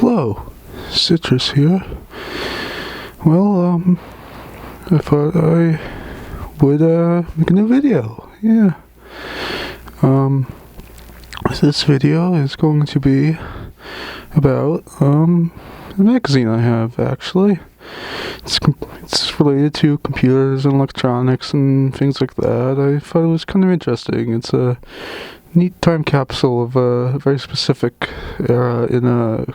Hello, Citrus here. Well, I thought I would make a new video. Yeah. This video is going to be about a magazine I have, actually. It's related to computers and electronics and things like that. I thought it was kind of interesting. It's a neat time capsule of a very specific era in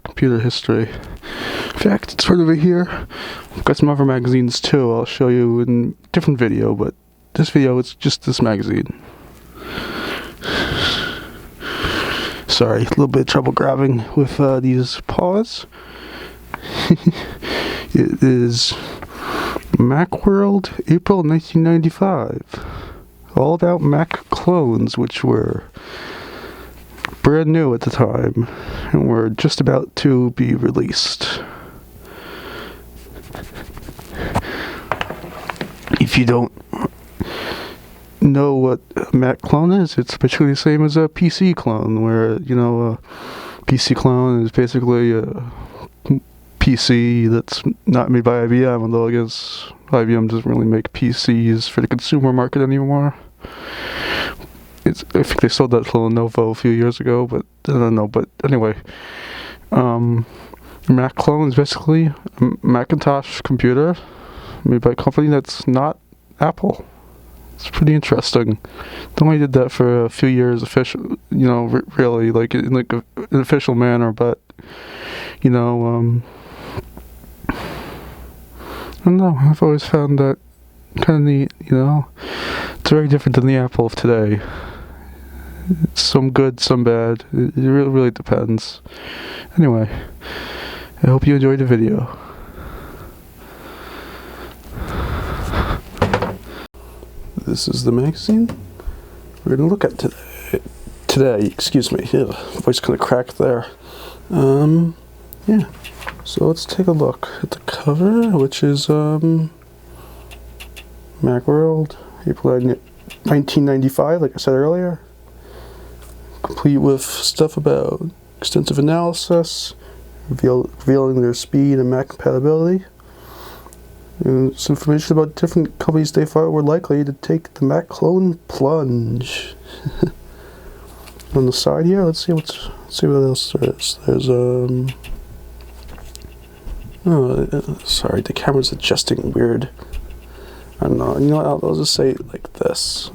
computer history. In fact, it's right over here. I've got some other magazines too. I'll show you in a different video, but this video, it's just this magazine. Sorry, a little bit of trouble grabbing with these paws. It is MacWorld, April 1995. All about Mac clones, which were brand new at the time and were just about to be released. If you don't know what a Mac clone is, it's basically the same as a PC clone, where, you know, a PC clone is basically a PC that's not made by IBM, although I guess IBM doesn't really make PCs for the consumer market anymore. I think they sold that to Lenovo a few years ago, but I don't know. But anyway, Mac clone is basically a Macintosh computer made by a company that's not Apple. It's pretty interesting. They only did that for a few years, official, you know, really, like in like an official manner. But you know, I don't know. I've always found that kind of neat. You know, it's very different than the Apple of today. It's some good, some bad. It really depends. Anyway, I hope you enjoyed the video. This is the magazine we're gonna look at today. Excuse me. Yeah, voice kind of cracked there. Yeah. So let's take a look at the cover, which is MacWorld, April 1995, like I said earlier. Complete with stuff about extensive analysis, revealing their speed and Mac compatibility. And some information about different companies they thought were likely to take the Mac clone plunge. On the side here, let's see what else there is. There's sorry, the camera's adjusting weird. I don't know. You know what? I'll just say it like this.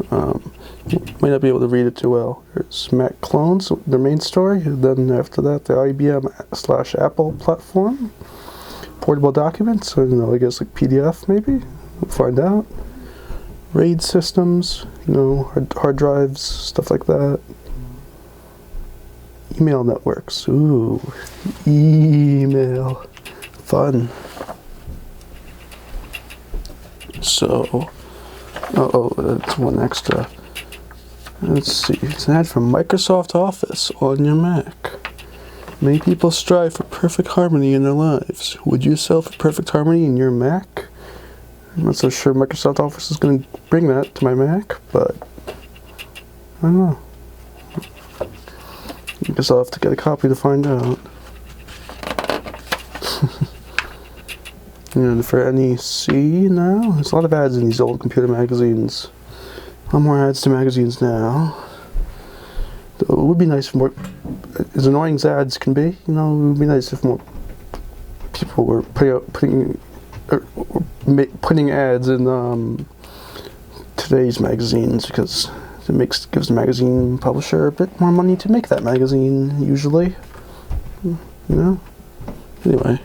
You might not be able to read it too well. There's Mac clones, their main story. And then after that, the IBM/Apple platform. Portable documents, I don't know, I guess like PDF maybe? We'll find out. RAID systems, you know, hard drives, stuff like that. Email networks, ooh, email, fun. So, that's one extra. Let's see, it's an ad from Microsoft Office on your Mac. Many people strive for perfect harmony in their lives. Would you sell for perfect harmony in your Mac? I'm not so sure Microsoft Office is going to bring that to my Mac, but I don't know. I guess I'll have to get a copy to find out. And for NEC now, there's a lot of ads in these old computer magazines. A lot more ads to magazines now. Though it would be nice if more, as annoying as ads can be, you know, it would be nice if more people were putting ads in today's magazines, because it gives the magazine publisher a bit more money to make that magazine, usually. You know? Anyway,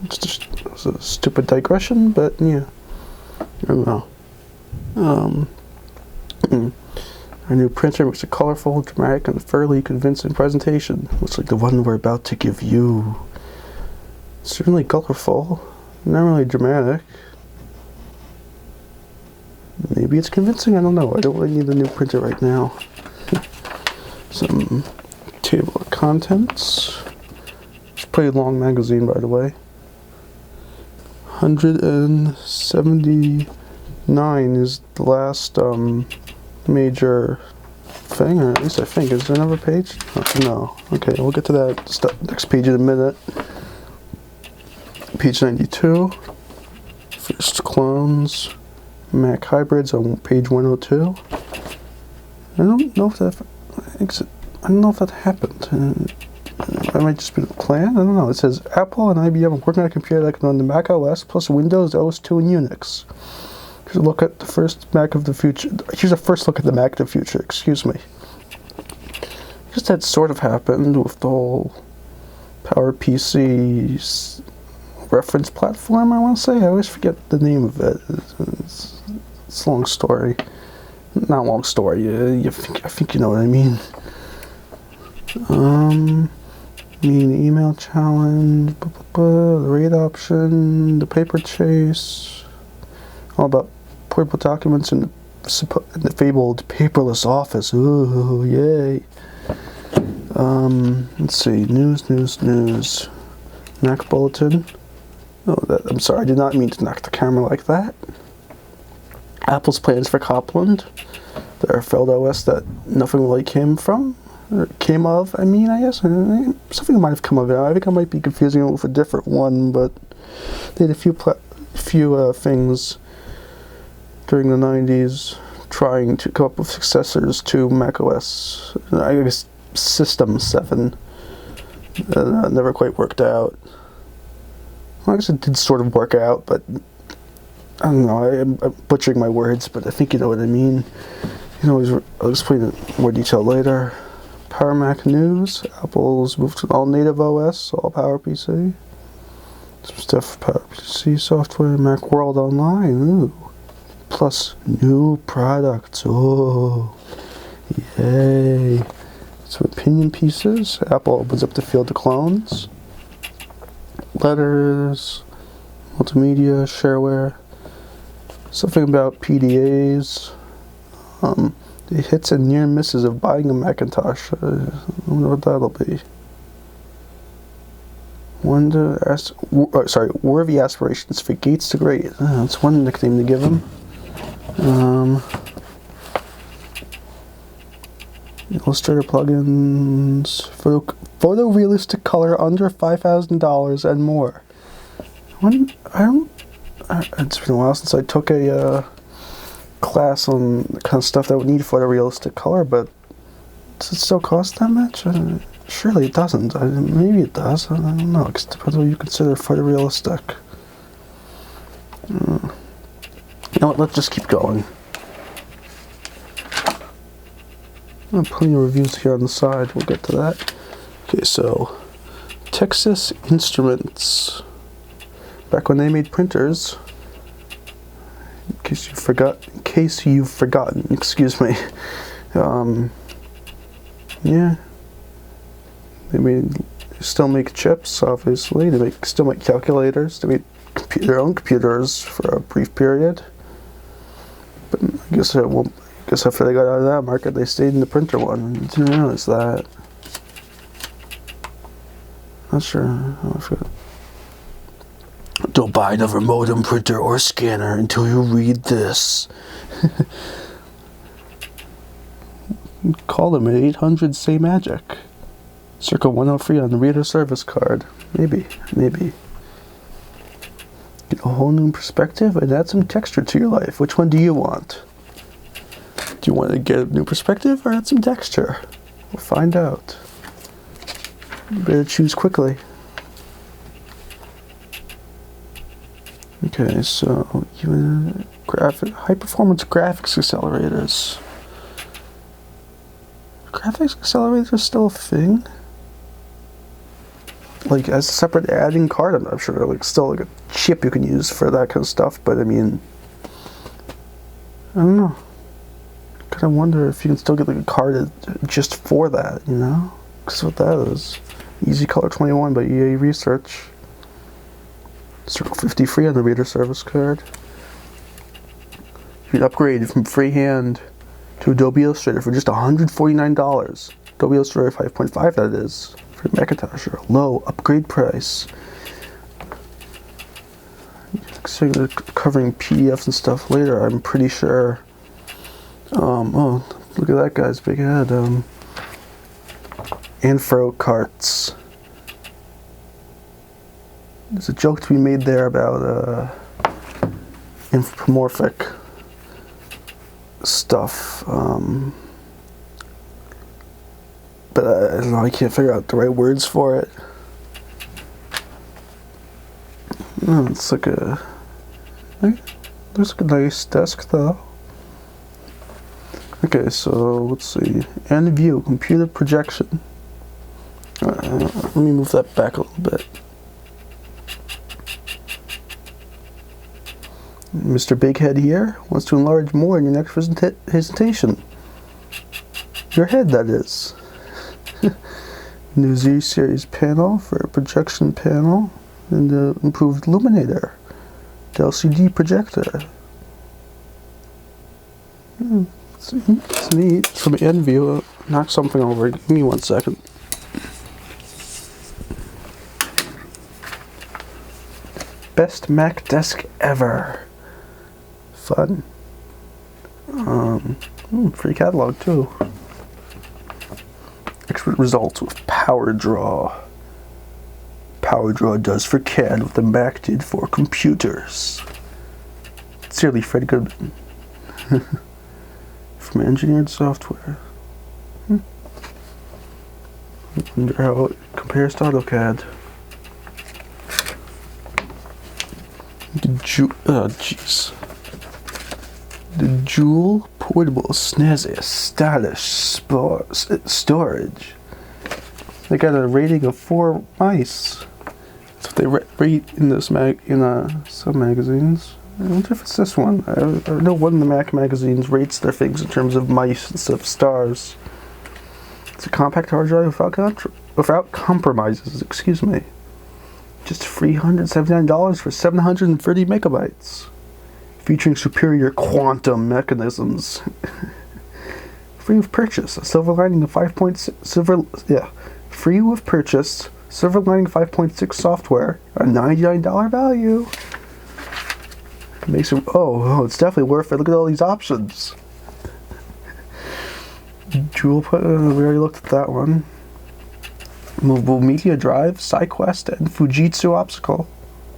it's a stupid digression, but yeah. I don't know. Our new printer makes a colorful, dramatic, and fairly convincing presentation. Looks like the one we're about to give you. It's certainly colorful, not really dramatic. Maybe it's convincing, I don't know. I don't really need a new printer right now. Some table of contents. It's a pretty long magazine, by the way. 179 is the last major thing, or at least I think. Is there another page? Oh, no. Okay, we'll get to that next page in a minute. Page 92. First clones. Mac hybrids on page 102. I don't know if that happened. That might just be the plan. I don't know. It says Apple and IBM are working on a computer that can run the Mac OS plus Windows, OS2, and Unix. Here's a look at the first Mac of the future. Here's a first look at the Mac of the future. Excuse me. I guess that sort of happened with the whole PowerPC reference platform. I want to say. I always forget the name of it. It's a long story. Not long story. I think you know what I mean. Email challenge, the rate option, the paper chase, all about portable documents in the fabled paperless office. Ooh, yay. Let's see, news. Mac bulletin. Oh, I'm sorry, I did not mean to knock the camera like that. Apple's plans for Copland. Their failed OS that nothing really came of, I guess. Something might have come of it. I think I might be confusing it with a different one, but they had a few things during the 90s trying to come up with successors to macOS. I guess System 7. Never quite worked out. Well, I guess it did sort of work out, but I don't know. I'm butchering my words, but I think you know what I mean. I'll explain it in more detail later. Power Mac news. Apple's moved to all native OS, all PowerPC. Some stuff for PowerPC software. MacWorld Online. Ooh. Plus new products. Oh, yay. Some opinion pieces. Apple opens up the field to clones. Letters. Multimedia. Shareware. Something about PDAs. The hits and near misses of buying a Macintosh. I wonder what that'll be. Worthy aspirations for Gates to Great. That's one nickname to give him. Illustrator plugins, photorealistic color under $5,000 and more. It's been a while since I took a class on the kind of stuff that would need photorealistic color, but does it still cost that much? Surely it doesn't. Maybe it does. I don't know. It depends what you consider photorealistic. You know what? Let's just keep going. Plenty of reviews here on the side. We'll get to that. Okay, so Texas Instruments. Back when they made printers. In case you've forgotten, excuse me. Yeah. They still make chips, obviously. They still make calculators. They made their own computers for a brief period. But I guess after they got out of that market, they stayed in the printer one. I didn't realize that. Not sure. I forgot. Don't buy another modem, printer, or scanner until you read this. Call them at 800-SAY-MAGIC. Circa 103 on the reader service card. Maybe. Get a whole new perspective and add some texture to your life. Which one do you want? Do you want to get a new perspective or add some texture? We'll find out. You better choose quickly. Okay, so high-performance graphics accelerators. Graphics accelerators still a thing? Like as a separate adding card, I'm not sure. Like still like a chip you can use for that kind of stuff, but I mean, I don't know. Kind of wonder if you can still get like a card just for that, you know? Because what that is. Easy Color 21 by EA Research. Circle 50 free on the reader service card. You can upgrade from freehand to Adobe Illustrator for just $149. Adobe Illustrator 5.5 that is. For Macintosh, or a low upgrade price. So they're covering PDFs and stuff later, I'm pretty sure. Oh, look at that guy's big head. Anfro carts. there's a joke to be made there about anthropomorphic stuff, but I don't know, I can't figure out the right words for it. Oh, it's like a, looks like a nice desk though. Okay, so let's see, and view, computer projection. Let me move that back a little bit. Mr. Bighead here wants to enlarge more in your next presentation. Your head, that is. New Z series panel for a projection panel and the improved illuminator. The LCD projector. It's neat. From the end view, knock something over. Give me 1 second. Best Mac desk ever. Fun. Free catalog too. Expert results with PowerDraw. PowerDraw does for CAD what the Mac did for computers. Sincerely, Fred Goodman. From engineered software. I wonder how it compares to AutoCAD. The Joule portable snazzy stylish storage. They got a rating of 4 mice. That's what they rate in this some magazines. I wonder if it's this one. I know one of the Mac magazines rates their things in terms of mice instead of stars. It's a compact hard drive without compromises. Excuse me. Just $379 for 730 megabytes. Featuring superior quantum mechanisms. Free with purchase. A silver lining of 5.6 free with purchase. Silver lining 5.6 software. A $99 value. Makes it, oh, it's definitely worth it. Look at all these options. Joule, we already looked at that one. Movable media drive, SideQuest, and Fujitsu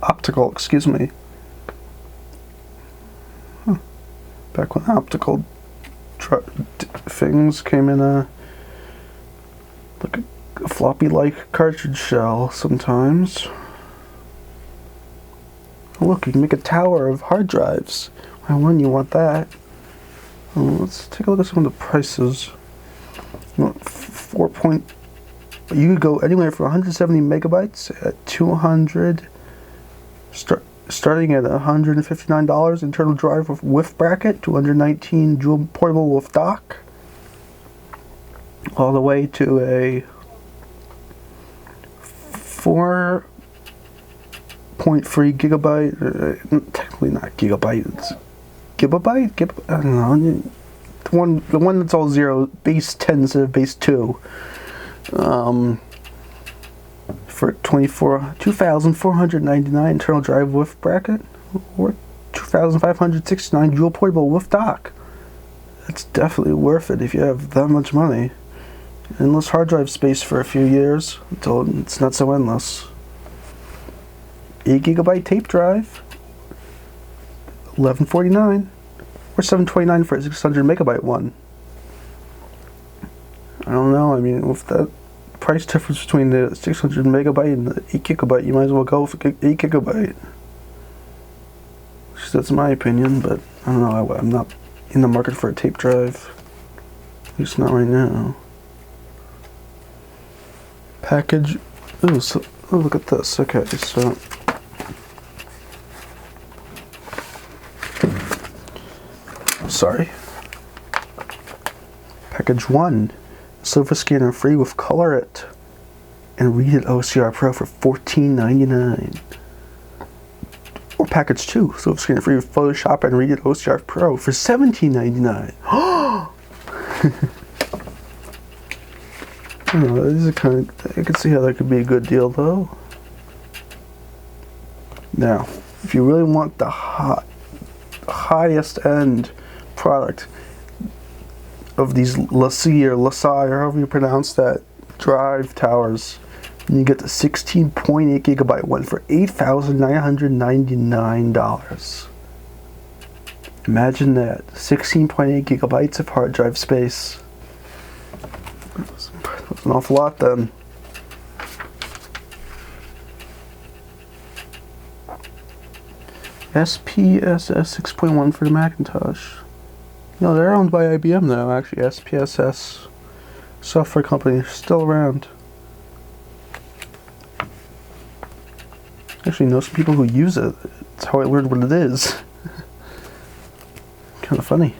optical, excuse me. Back when optical things came in like a floppy-like cartridge shell sometimes. Oh, look, you can make a tower of hard drives. Why wouldn't you want that? Let's take a look at some of the prices. You could go anywhere from 170 megabytes at 200, starting at $159 internal drive with bracket, 219 dual portable with dock, all the way to a 4.3 gigabyte, technically not gigabyte, it's gigabyte? I don't know, the one that's all zero, base 10 instead of base 2. For $2,499 internal drive with bracket, or $2,569 dual portable with dock. That's definitely worth it if you have that much money. Endless hard drive space for a few years until it's not so endless. 8 gigabyte tape drive, $1149, or $729 for a 600 megabyte one. I don't know. I mean, with that price difference between the 600 megabyte and the 8 gigabyte, you might as well go for 8 gigabyte. That's my opinion, but I don't know. I'm not in the market for a tape drive. At least not right now. Package. Oh, so look at this. Okay, so sorry. Package 1. Silver scanner free with Color It and Read It OCR Pro for $14.99. Or package 2, Silver scanner free with Photoshop and Read It OCR Pro for $17.99. I don't know, these are kind of, I can see how that could be a good deal though. Now, if you really want the highest end product of these LaCie or LaSalle, or however you pronounce that, drive towers And you get the 16.8 gigabyte one for $8,999. Imagine that, 16.8 gigabytes of hard drive space. That's an awful lot then. SPSS 6.1 for the Macintosh. No, they're owned by IBM now, actually. SPSS software company, still around. Actually know some people who use it. It's how I learned what it is. Kind of funny.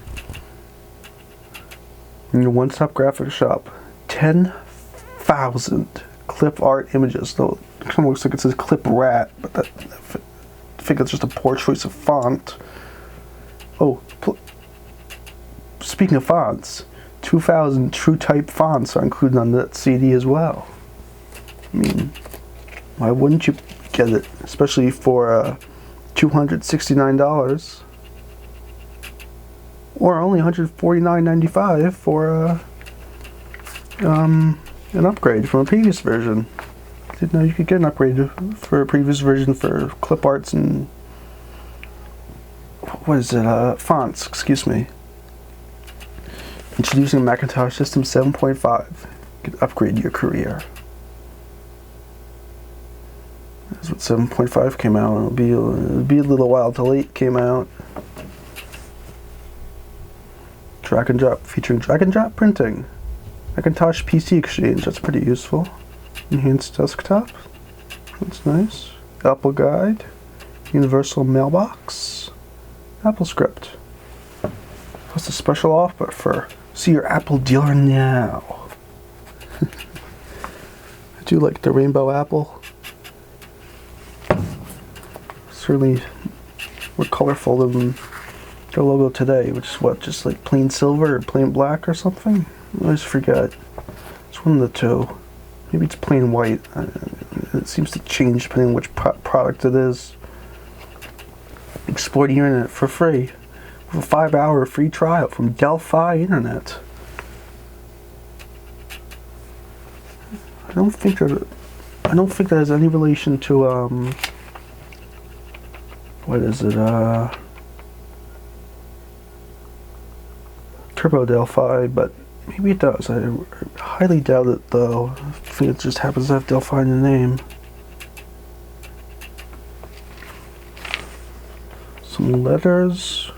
In your one-stop graphics shop, 10,000 clip art images. Though it kind of looks like it says clip rat, but I think it's just a poor choice of font. Oh, speaking of fonts, 2,000 TrueType fonts are included on that CD as well. I mean, why wouldn't you get it? Especially for $269. Or only $149.95 for an upgrade from a previous version. Didn't know you could get an upgrade for a previous version for clip arts and what is it? Fonts. Excuse me. Introducing Macintosh System 7.5 could upgrade your career. That's what 7.5 came out. It'll be a little while till 8 came out. Drag and drop, featuring drag and drop printing. Macintosh PC Exchange, that's pretty useful. Enhanced desktop, that's nice. Apple Guide, Universal Mailbox, Apple Script. Plus a special offer for see your Apple dealer now. I do like the rainbow apple. Certainly more colorful than their logo today, which is what, just like plain silver or plain black or something? I always forget. It's one of the two. Maybe it's plain white. It seems to change depending on which product it is. Explore the internet for free with a 5-hour free trial from Delphi Internet. I don't think that has any relation to what is it? Turbo Delphi, but maybe it does. I highly doubt it though. I think it just happens to have Delphi in the name. Some letters.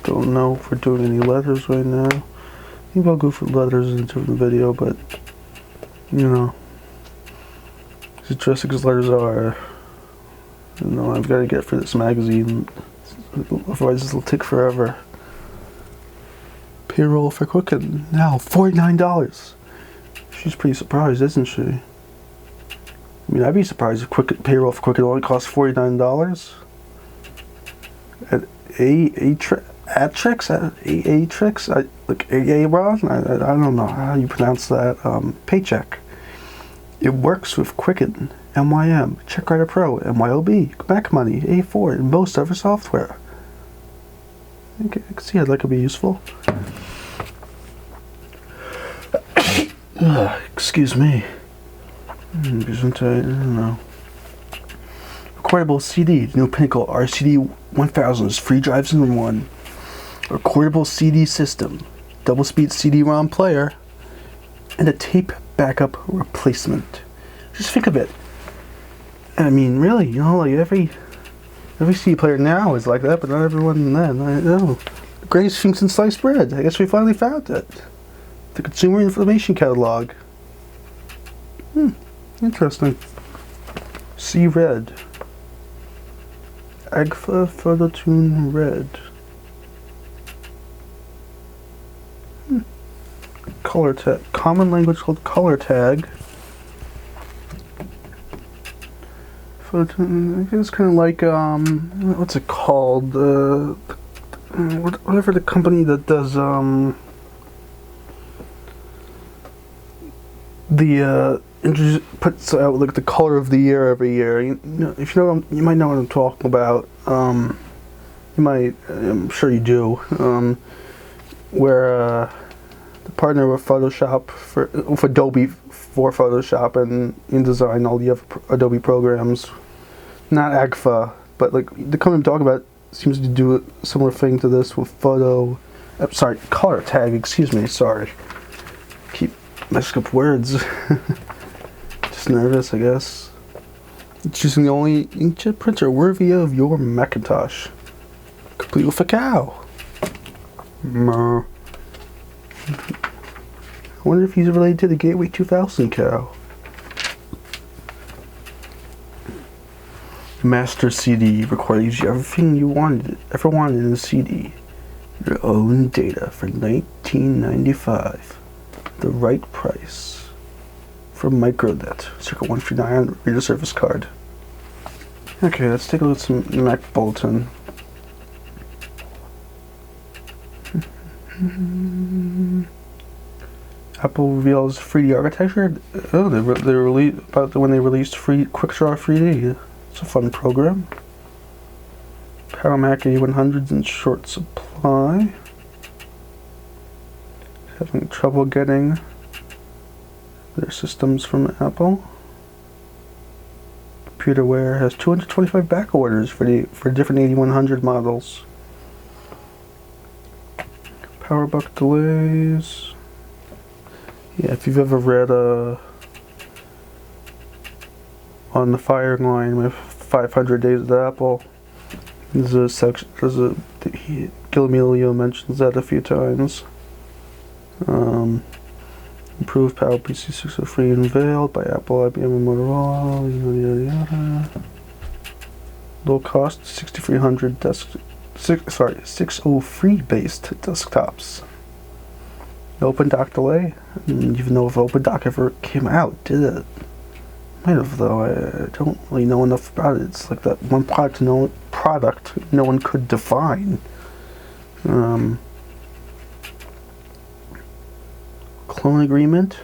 Don't know if we're doing any letters right now. Maybe I'll go for letters in a different video, but you know, as interesting as letters are, you know, I've got to get for this magazine. Otherwise, this will take forever. Payroll for Quicken now $49. She's pretty surprised, isn't she? I mean, I'd be surprised if payroll for Quicken only costs $49. At Atrix, like Aaron, I don't know how you pronounce that. Paycheck. It works with Quicken, MYM, CheckWriter Pro, MYOB, Mac Money, A4, and most other software. I can see how that could be useful. Excuse me. I don't know. Recordable CD, the new Pinnacle RCD 1000 is 3 drives in one. Recordable CD system, double speed CD-ROM player, and a tape backup replacement. Just think of it. I mean, really, you know, like every CD player now is like that, but not everyone then. I know. The greatest things in sliced bread. I guess we finally found it. The Consumer Information Catalog. Interesting. See Red. Agfa Phototune Red. Color common language called color tag. I think it's kind of like, what's it called? Whatever the company that does, puts out like the color of the year every year. You know, if you know, you might know what I'm talking about. You might, I'm sure you do. Where the partner with Photoshop with Adobe for Photoshop and InDesign, all the other Adobe programs. Not AGFA, but like the company I'm talking about seems to do a similar thing to this with color tag. Excuse me. Sorry. Keep messing up words. Just nervous, I guess. It's using the only inkjet printer worthy of your Macintosh, complete with a cow. I wonder if he's related to the Gateway 2000 cow. Master CD requires you everything you ever wanted in a CD. Your own data for $19.95. The right price. From Micronet, circa 139 on reader service card. Okay, let's take a look at some Mac Bulletin. Apple reveals 3D architecture. Oh, they released about when they released QuickDraw 3D. It's a fun program. Power Mac 8100s in short supply. Having trouble getting their systems from Apple. Computerware has 225 back orders for different 8100 models. PowerBook delays. Yeah, if you've ever read On the Firing Line with 500 Days of Apple, there's a section. Gilmilio mentions that a few times. Improved PowerPC 603 unveiled by Apple, IBM, and Motorola. Yada yada. Low cost 6300 603 based desktops. OpenDoc delay. I didn't even know if OpenDoc ever came out, did it? Might have, though. I don't really know enough about it. It's like that one product no one could define. Clone agreement.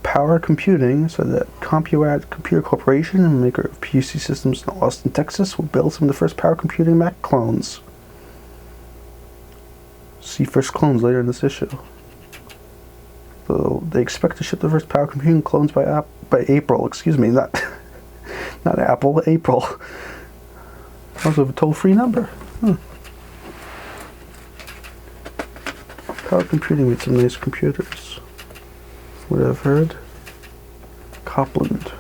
Power Computing, so that CompuAdd Computer Corporation, maker of PC systems in Austin, Texas, will build some of the first Power Computing Mac clones. See first clones later in this issue. So they expect to ship the first Power Computing clones by April. Excuse me, not Apple, April. Also have a toll-free number. Power Computing made some nice computers. What I've heard. Copland.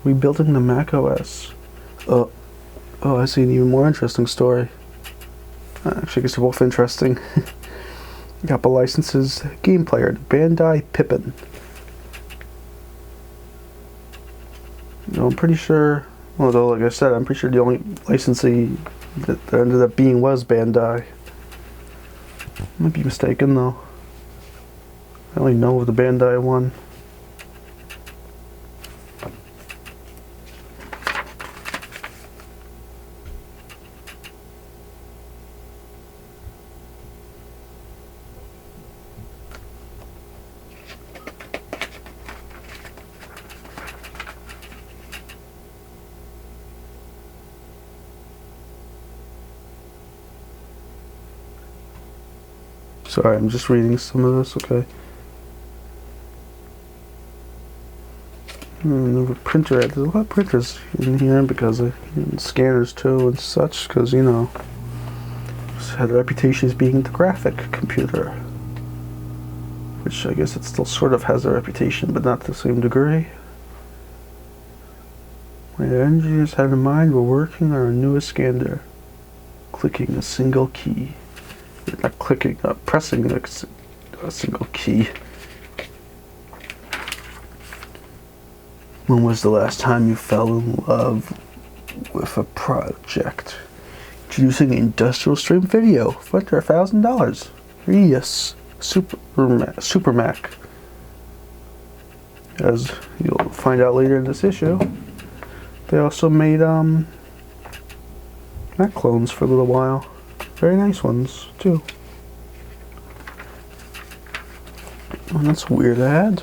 Rebuilding the Mac OS. Oh, I see an even more interesting story. Actually, I guess they're both interesting. Apple licenses game player to Bandai Pippin. No, I'm pretty sure, although like I said, I'm pretty sure the only licensee that ended up being was Bandai. Might be mistaken though. I only know of the Bandai one. Sorry, I'm just reading some of this, okay. The printer, there's a lot of printers in here because of scanners too and such, because, you know, it's had a reputation as being the graphic computer. Which I guess it still sort of has a reputation, but not to the same degree. My engineers had in mind we're working on our newest scanner. Clicking a single key. Not clicking, pressing a single key. When was the last time you fell in love with a project? Introducing industrial stream video for under $1,000. Yes, Super Mac. as you'll find out later in this issue, they also made Mac clones for a little while. Very nice ones, too. Oh, that's a weird ad.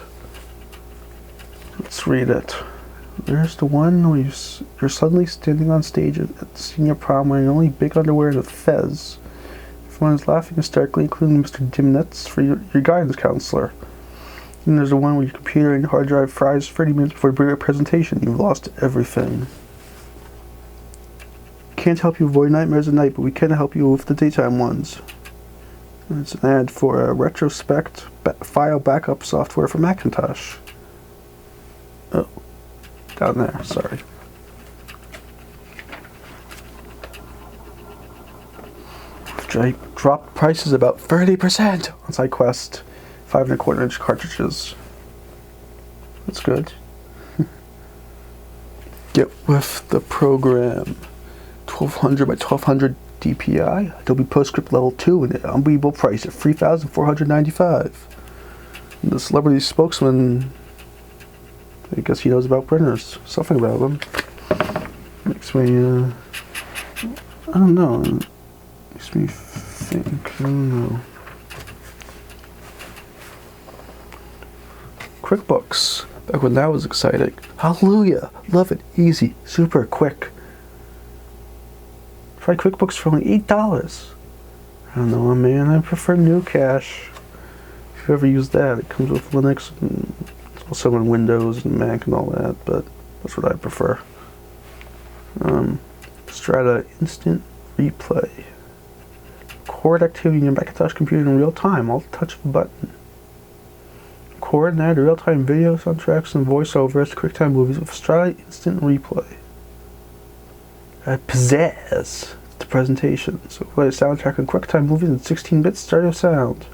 Let's read it. There's the one where you're suddenly standing on stage at the senior prom wearing only big underwear and a fez. Everyone is laughing hysterically, including Mr. Dimnitz, for your guidance counselor. And there's the one where your computer and hard drive fries 30 minutes before your presentation. You've lost everything. Can't help you avoid nightmares at night, but we can help you with the daytime ones. And it's an ad for a retrospect file backup software for Macintosh. Oh, down there, sorry. I dropped prices about 30% on SideQuest 5 1/4 inch cartridges. That's good. Get with the program. 1200 by 1200 DPI, Adobe PostScript Level 2, and an unbeatable price at $3,495. The celebrity spokesman, I guess he knows about printers, something about them. Makes me, I don't know. Makes me think, I don't know. QuickBooks, back when that was exciting. Hallelujah, love it, easy, super quick. Try QuickBooks for only $8. I don't know, man, I prefer New Cash. If you ever use that, it comes with Linux and also in Windows and Mac and all that, but that's what I prefer. Strata Instant Replay. Record activity in your Macintosh computer in real time, all the touch of a button. Record and add real-time video soundtracks and voiceovers to QuickTime movies with Strata Instant Replay. Add pizzazz to presentation. So play a soundtrack on QuickTime movies in 16-bit stereo sound.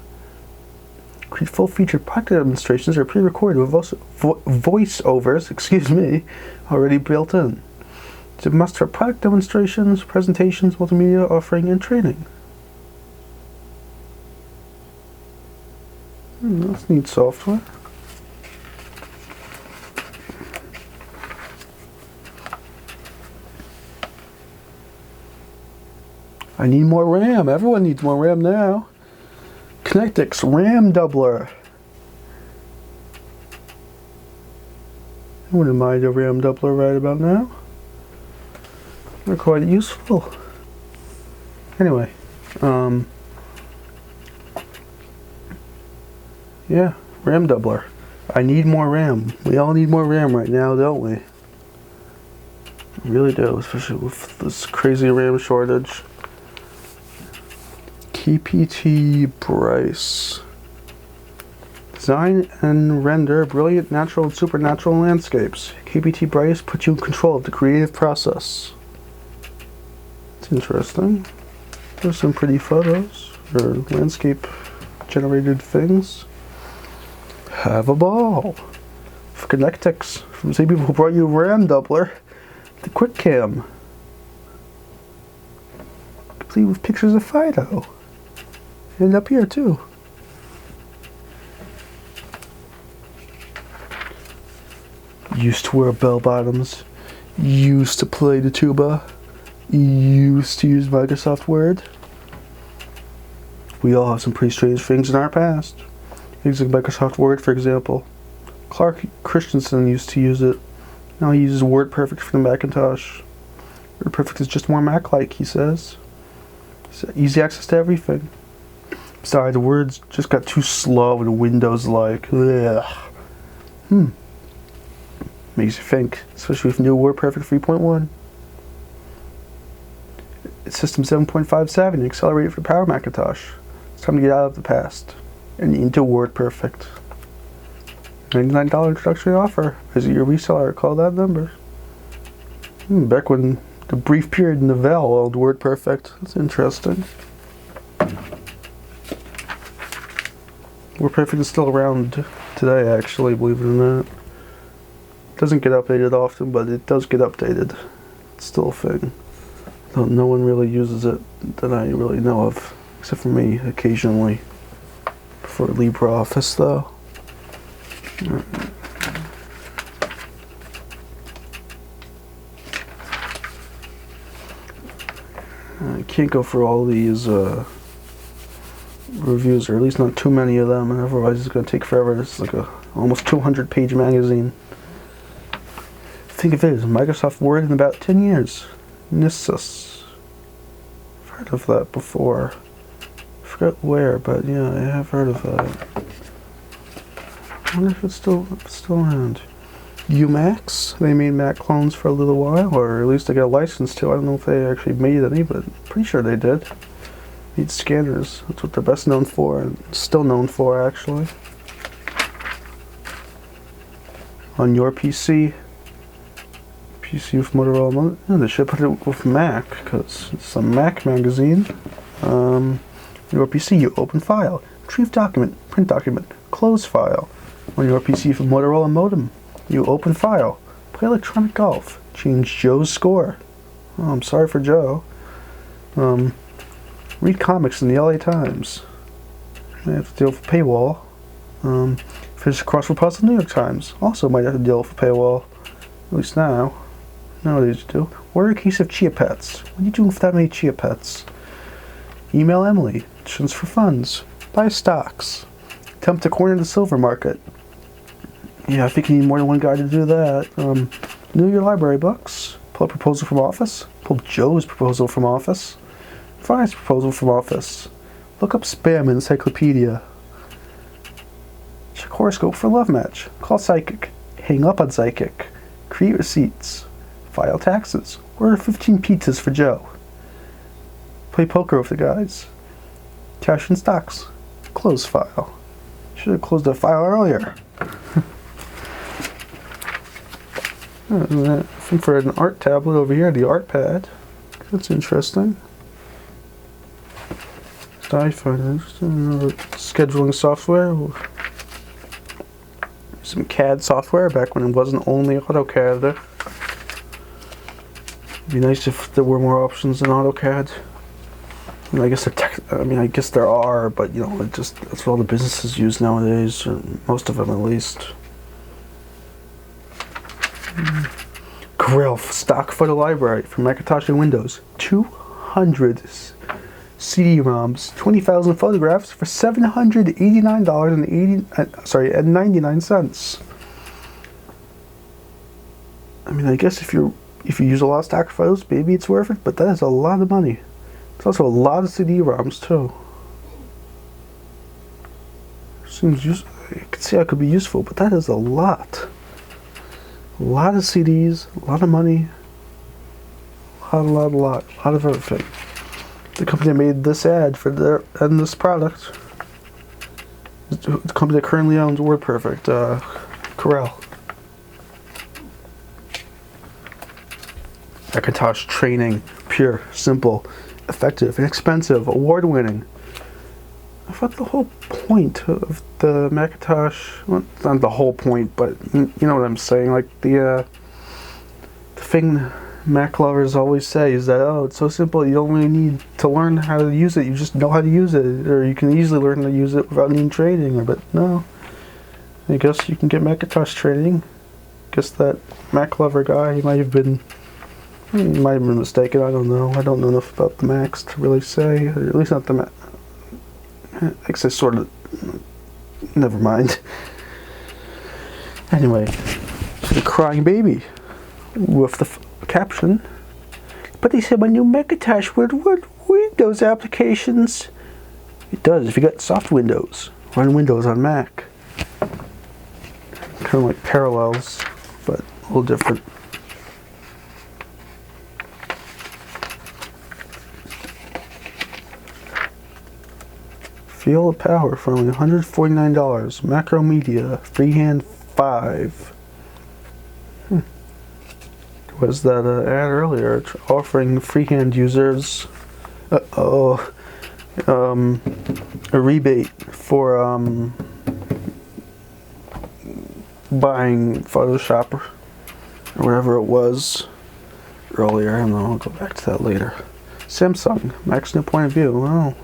Create full-featured product demonstrations that are pre-recorded with voiceovers, already built in. It's a must for product demonstrations, presentations, multimedia offering, and training. That's neat software. I need more RAM. Everyone needs more RAM now. Connectix RAM doubler. I wouldn't mind a RAM doubler right about now. They're quite useful. Anyway, yeah, RAM doubler. I need more RAM. We all need more RAM right now, don't we? We really do, especially with this crazy RAM shortage. KPT Bryce. Design and render brilliant natural and supernatural landscapes. KPT Bryce puts you in control of the creative process. It's interesting. There's some pretty photos or landscape generated things. Have a ball. For Connectix, from the same people who brought you RAM doubler, the QuickCam. Complete with pictures of Fido. And up here too. Used to wear bell bottoms. Used to play the tuba. Used to use Microsoft Word. We all have some pretty strange things in our past. Using Microsoft Word, for example. Clark Christensen used to use it. Now he uses WordPerfect for the Macintosh. WordPerfect is just more Mac-like, he says. So easy access to everything. Sorry, the words just got too slow and Windows-like. Makes you think, especially with new WordPerfect 3.1. It's System 7.57, accelerated for the Power Macintosh. It's time to get out of the past and into WordPerfect. $99 introductory offer. Visit your reseller, call that number. Back when the brief period Novell owned WordPerfect. That's interesting. WordPerfect is still around today, actually, believe it or not. It doesn't get updated often, but it does get updated. It's still a thing. Though no one really uses it that I really know of, except for me, occasionally. For LibreOffice, though. I can't go through all these reviews, or at least not too many of them, and otherwise it's going to take forever. This is like a almost 200-page magazine. Think of it as Microsoft Word in about 10 years. Nissus. I've heard of that before. I forgot where, but yeah, I have heard of that. I wonder if it's still around. Umax, they made Mac clones for a little while, or at least they got a license to. I don't know if they actually made any, but I'm pretty sure they did. Made scanners. That's what they're best known for, and still known for, actually. On your PC with Motorola, they should put it with Mac, because it's a Mac magazine. Your PC, you open file, retrieve document, print document, close file. On your PC with Motorola modem, you open file, play electronic golf, change Joe's score. Oh, I'm sorry for Joe. Read comics in the LA Times. I have to deal with a paywall. Finish a crossword puzzle in the New York Times. Also might have to deal with a paywall. At least now. Nowadays you do. Order a case of Chia Pets. What are you doing with that many Chia Pets? Email Emily. Transfer funds. Buy stocks. Attempt to corner the silver market. Yeah, I think you need more than one guy to do that. Know your library books. Pull a proposal from office. Pull Joe's proposal from office. Finance proposal from office. Look up spam encyclopedia. Check horoscope for love match. Call psychic. Hang up on psychic. Create receipts. File taxes. Order 15 pizzas for Joe. Play poker with the guys. Cash in stocks. Close file. Should have closed that file earlier. I think for an art tablet over here, the art pad. That's interesting. iPhone, scheduling software. Some CAD software back when it wasn't only AutoCAD. It'd be nice if there were more options than AutoCAD. I mean, I guess there are, but you know, that's what all the businesses use nowadays, or most of them at least. Grill stock photo library for Macintosh and Windows. 200 CD-ROMs, 20,000 photographs for $789.99. I mean, I guess if you use a lot of stock photos, maybe it's worth it, but that is a lot of money. It's also a lot of CD-ROMs too. Seems I could see how it could be useful, but that is a lot. A lot of CDs, a lot of money, a lot of everything. The company that made this ad for this product, the company that currently owns WordPerfect, Corel. Macintosh training, pure, simple, effective, inexpensive, award-winning. I thought the whole point of the Macintosh, well, not the whole point, but you know what I'm saying, like the thing Mac lovers always say is that, oh, it's so simple, you don't really need to learn how to use it, you just know how to use it, or you can easily learn to use it without needing training, but no. I guess you can get Macintosh training. I guess that Mac lover guy, he might have been mistaken, I don't know. I don't know enough about the Macs to really say, or at least not the Mac. I guess I sort of, never mind. Anyway, the crying baby with the caption. But they said my new Macintosh would Windows applications. It does if you got soft Windows. Run Windows on Mac. Kind of like parallels, but a little different. Feel the power for only $149. Macro Media, Freehand 5. Was that ad earlier offering freehand users a rebate for buying Photoshop or whatever it was earlier. I don't know, I'll go back to that later. Samsung, Mac's new point of view. Well,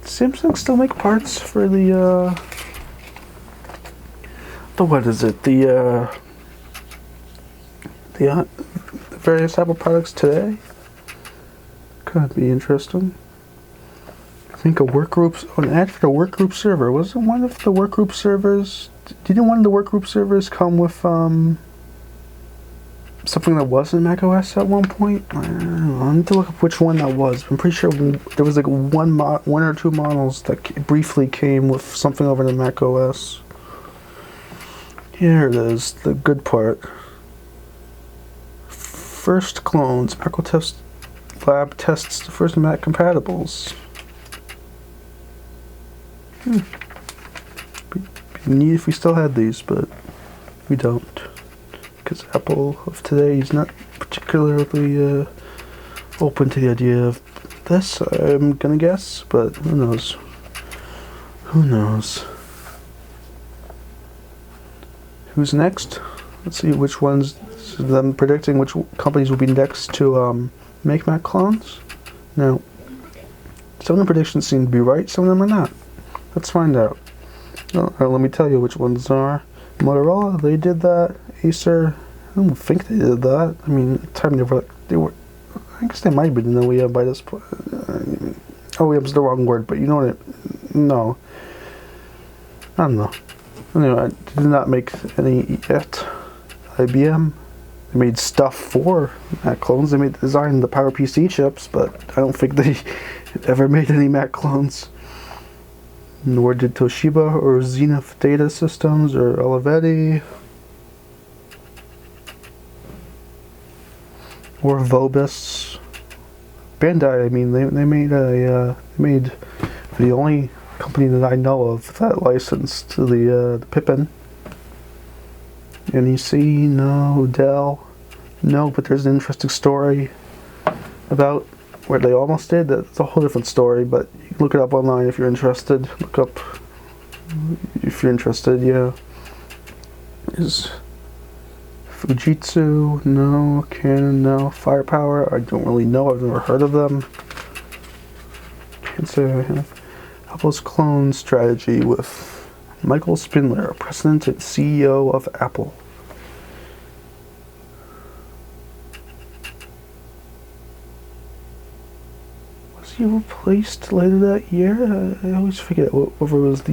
Samsung still make parts for the what is it? The various Apple products today. Could be interesting. I think an ad for the workgroup server. Wasn't one of the workgroup servers? Didn't one of the workgroup servers come with something that wasn't macOS at one point? I don't know. I need to look up which one that was. I'm pretty sure there was like one or two models that briefly came with something over the macOS. Here it is, the good part. First clones. Macintosh Lab tests the first Mac compatibles. Be neat if we still had these, but we don't. Because Apple of today is not particularly open to the idea of this, I'm gonna guess, but who knows? Who knows? Who's next? Let's see which ones, them predicting which companies will be next to make Mac clones. Now, some of the predictions seem to be right, some of them are not. Let's find out. Let me tell you which ones are. Motorola, they did that. Acer, I don't think they did that. I mean, at the time they were. I guess they might have been in OEM by this point. OEM's the wrong word, but you know what? No. I don't know. Anyway, I did not make any yet. IBM, they made stuff for Mac clones. They designed the PowerPC chips, but I don't think they ever made any Mac clones. Nor did Toshiba or Zenith Data Systems or Olivetti or Vobis. Bandai, I mean, they made the only company that I know of that licensed to the Pippin. NEC, no. Dell, no. But there's an interesting story about where they almost did. That's a whole different story, but you can look it up online if you're interested. Look up if you're interested. Yeah. Is Fujitsu, no. Canon, no. Firepower, I don't really know. I've never heard of them. Can't say I have. Apple's clone strategy with Michael Spindler, President and CEO of Apple. Was he replaced later that year? I always forget whether it was that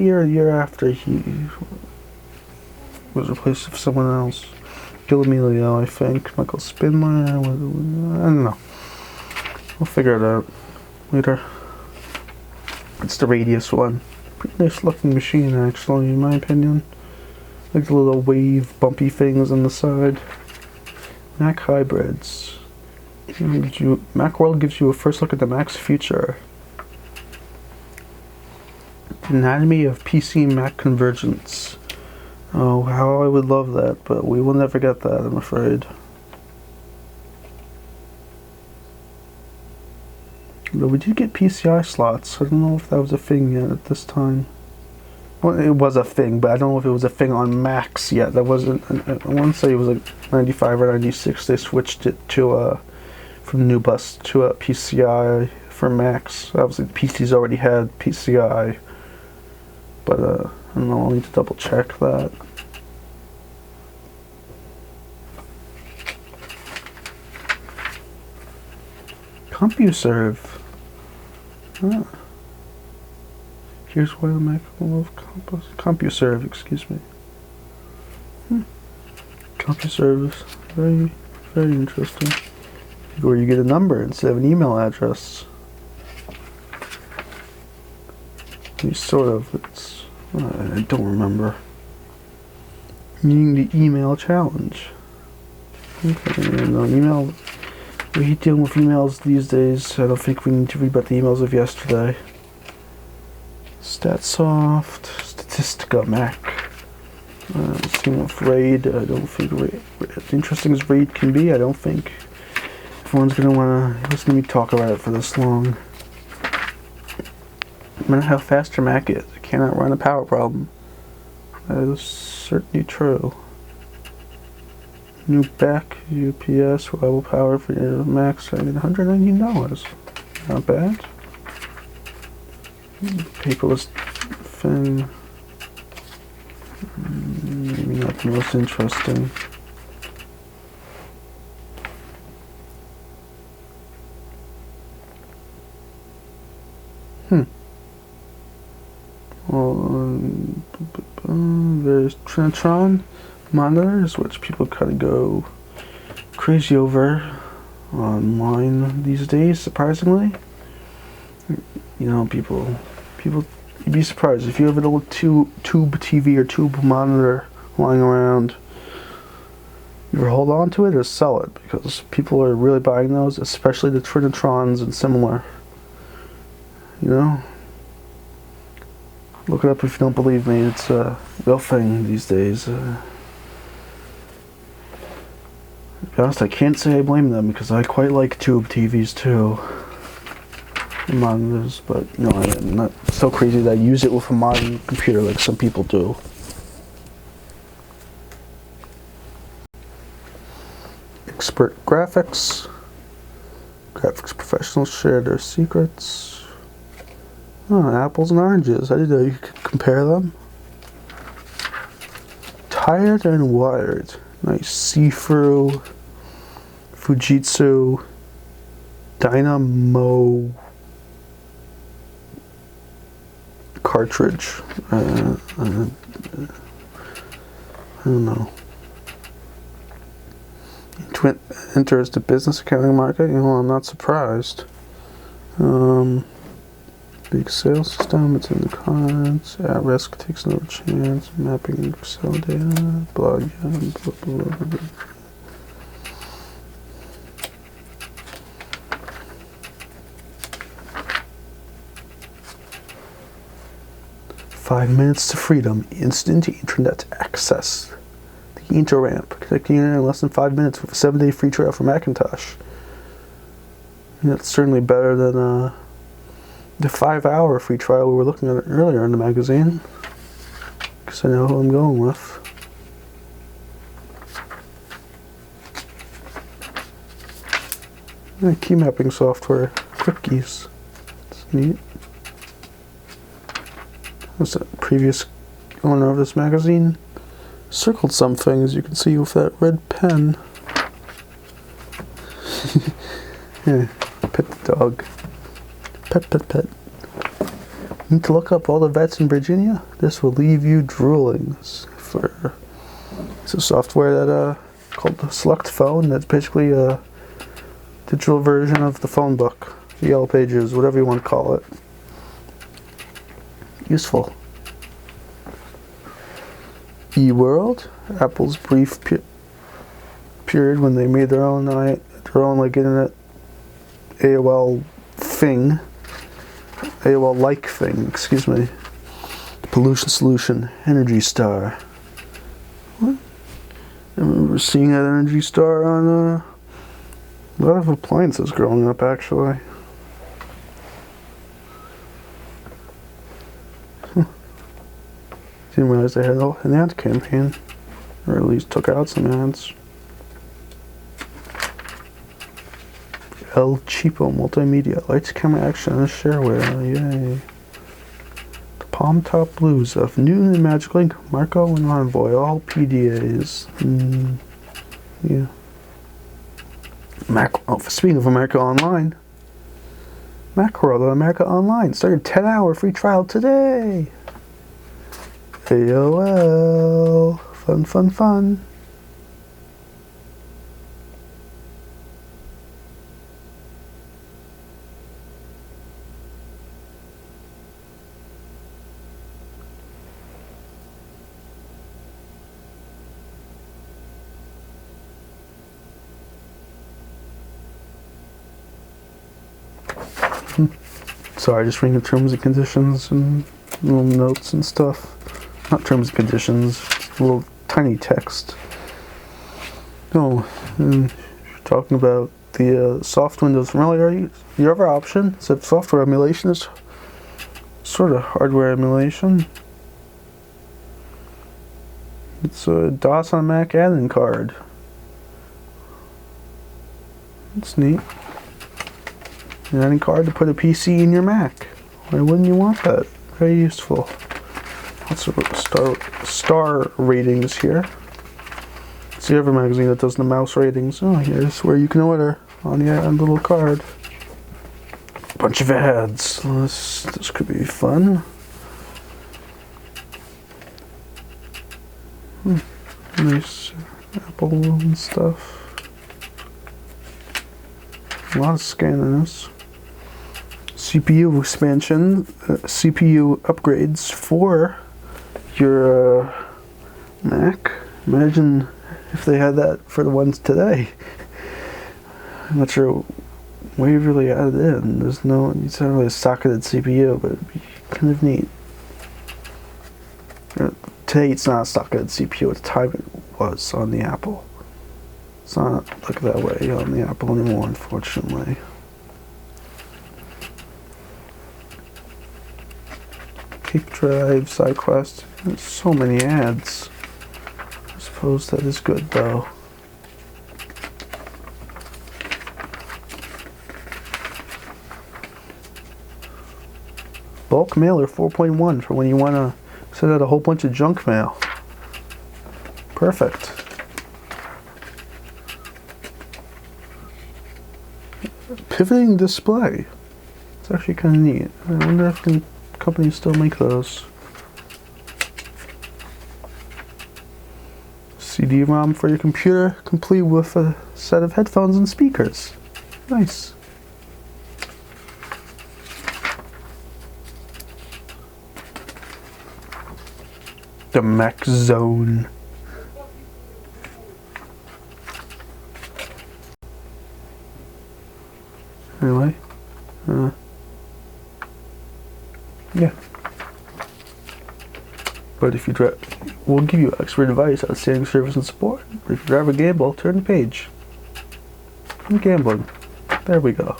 year or the year after he was replaced with someone else. Gil Amelio, I think. Michael Spindler. I don't know. We'll figure it out later. It's the Radius one. Pretty nice looking machine, actually, in my opinion. Like the little wave bumpy things on the side. Mac hybrids. MacWorld gives you a first look at the Mac's future. Anatomy of PC Mac convergence. Oh, how I would love that, but we will never get that, I'm afraid. But we did get PCI slots. I don't know if that was a thing yet at this time. Well, it was a thing, but I don't know if it was a thing on Macs yet. That wasn't. I want to say it was like 95 or 96. They switched it to from new bus to a PCI for Macs. Obviously, the PCs already had PCI, but I don't know. I'll need to double check that. CompuServe. Ah. Here's why the Mac will love CompuServe, excuse me. CompuServe is very, very interesting. Where you get a number instead of an email address. Sort of, it's, I don't remember. Meaning the email challenge. Okay, no email. We hate dealing with emails these days. I don't think we need to read about the emails of yesterday. StatSoft, Statistica, Mac. Same with RAID. I don't think RAID, as interesting as RAID can be, I don't think everyone's going to want to listen to me talk about it for this long. No matter how fast your Mac is, it cannot run a power problem. That is certainly true. New back UPS reliable power for your Macs. I mean, $119. Not bad. Paperless thing. Maybe not the most interesting. Well, there's Trinitron monitors, which people kind of go crazy over online these days, surprisingly. You know, people, you'd be surprised if you have an old tube TV or tube monitor lying around. Either hold on to it or sell it, because people are really buying those, especially the Trinitrons and similar. You know? Look it up if you don't believe me. It's a real thing these days. To be honest, I can't say I blame them, because I quite like tube TVs too. Monitors, but you know, I'm not so crazy that I use it with a modern computer like some people do. Expert graphics professionals share their secrets. Oh, apples and oranges. I didn't know you could compare them. Tired and wired. Nice see-through. Fujitsu Dynamo cartridge. I don't know. Enters the business accounting market. You know, I'm not surprised. Big sales system. It's in the cards. At risk, takes no chance. Mapping Excel data. Blah, yeah, blah, blah, blah, blah. "5 minutes to freedom. Instant internet access. The InterRamp. Connecting internet in less than 5 minutes with a 7-day free trial for Macintosh." And that's certainly better than the 5-hour free trial we were looking at earlier in the magazine. Because I know who I'm going with. And key mapping software. Quickies. It's neat. Was the previous owner of this magazine circled some things, you can see with that red pen. Yeah, pet the dog. Pet. Need to look up all the vets in Virginia? This will leave you drooling. It's a software that called the Select Phone. That's basically a digital version of the phone book, the Yellow Pages, whatever you want to call it. Useful. eWorld, Apple's brief period when they made their own like internet AOL thing, AOL-like thing. Excuse me. The pollution solution, Energy Star. What? I remember seeing that Energy Star on a lot of appliances growing up, actually. Didn't realize they had an ad campaign, or at least took out some ads. El Cheapo Multimedia, lights, camera, action, and shareware, yay. The Palm Top Blues of Newton and Magic Link, Marco and Envoy, all PDAs. Yeah. Speaking of America Online, MacWorld on America Online started 10-hour free trial today. AOL. Fun. Sorry, just reading the terms and conditions and little notes and stuff. Not terms and conditions, little tiny text. No, and talking about the soft Windows familiarity. Your other option is that software emulation is sort of hardware emulation. It's a DOS on a Mac add-in card. It's neat. An add-in card to put a PC in your Mac. Why wouldn't you want that? Very useful. Lots of star ratings here. It's the other magazine that does the mouse ratings. Oh, here's where you can order on the little card. bunch of ads. This could be fun. Nice Apple and stuff. A lot of scanning this. CPU expansion, CPU upgrades for your Mac. Imagine if they had that for the ones today. I'm not sure Wave really added in. It's not really a socketed CPU, but it'd be kind of neat. Today it's not a socketed CPU. At the time it was on the Apple. It's not like that way on the Apple anymore, unfortunately. Cake Drive, SideQuest. There's so many ads. I suppose that is good though. Bulk mailer 4.1 for when you want to send out a whole bunch of junk mail. Perfect. Pivoting display. It's actually kind of neat. I wonder if companies still make those. CD-ROM for your computer, complete with a set of headphones and speakers. Nice. The Mac Zone. Anyway, yeah. But if you drive, we'll give you expert advice, outstanding service and support. But if you drive a gamble, turn the page. I'm gambling. There we go.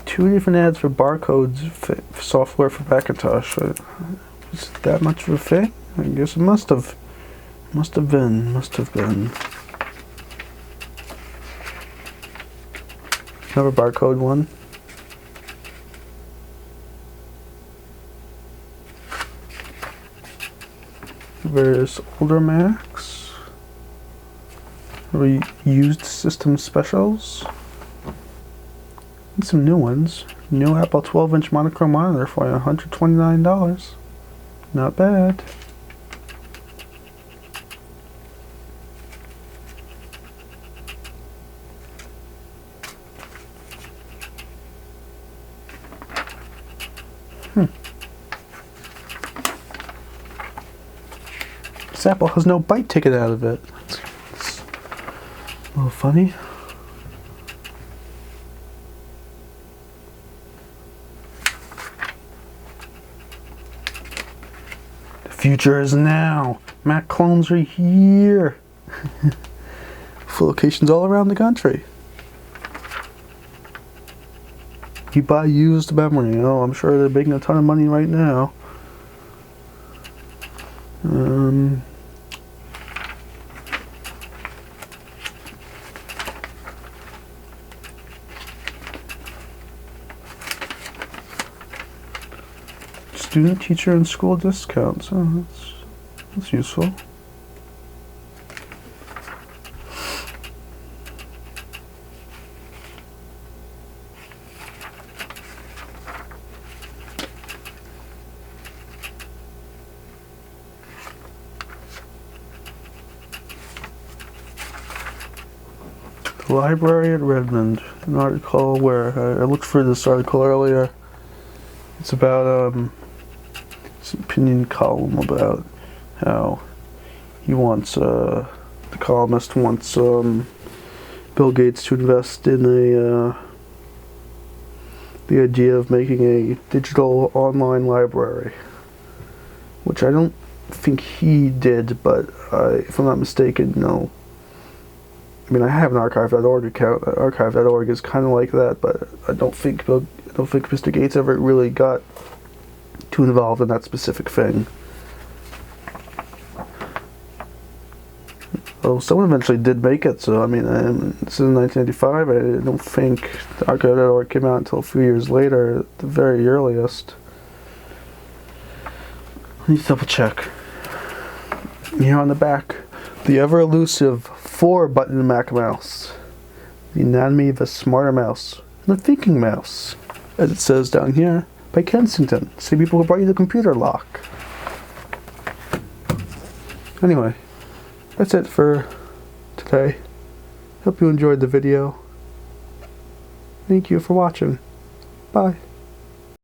2 different ads for barcodes software for Macintosh. Is it that much of a thing? I guess it must have. Must have been. Another barcode one. Various older Macs. Used system specials. And some new ones. New Apple 12-inch monochrome monitor for $129. Not bad. This Apple has no bite ticket out of it. It's a little funny. The future is now. Mac clones are here. For locations all around the country. You buy used memory. Oh, I'm sure they're making a ton of money right now. Student, teacher, and school discounts. Oh, that's useful. The library at Redmond. An article where I looked for this article earlier. It's about it's an opinion column about how he wants the columnist wants Bill Gates to invest in the idea of making a digital online library, which I don't think he did, but if I'm not mistaken, no. I mean, I have an archive.org account. Archive.org is kind of like that, but I don't think Mr. Gates ever really got too involved in that specific thing. Well, someone eventually did make it, so I mean, this is in 1985. I don't think the Archive.org came out until a few years later, at the very earliest. Let me double check. Here on the back, the ever elusive 4-button Mac mouse. The anatomy of a smarter mouse. The Thinking Mouse, as it says down here, by Kensington. Same people who brought you the computer lock. Anyway, that's it for today. Hope you enjoyed the video. Thank you for watching. Bye.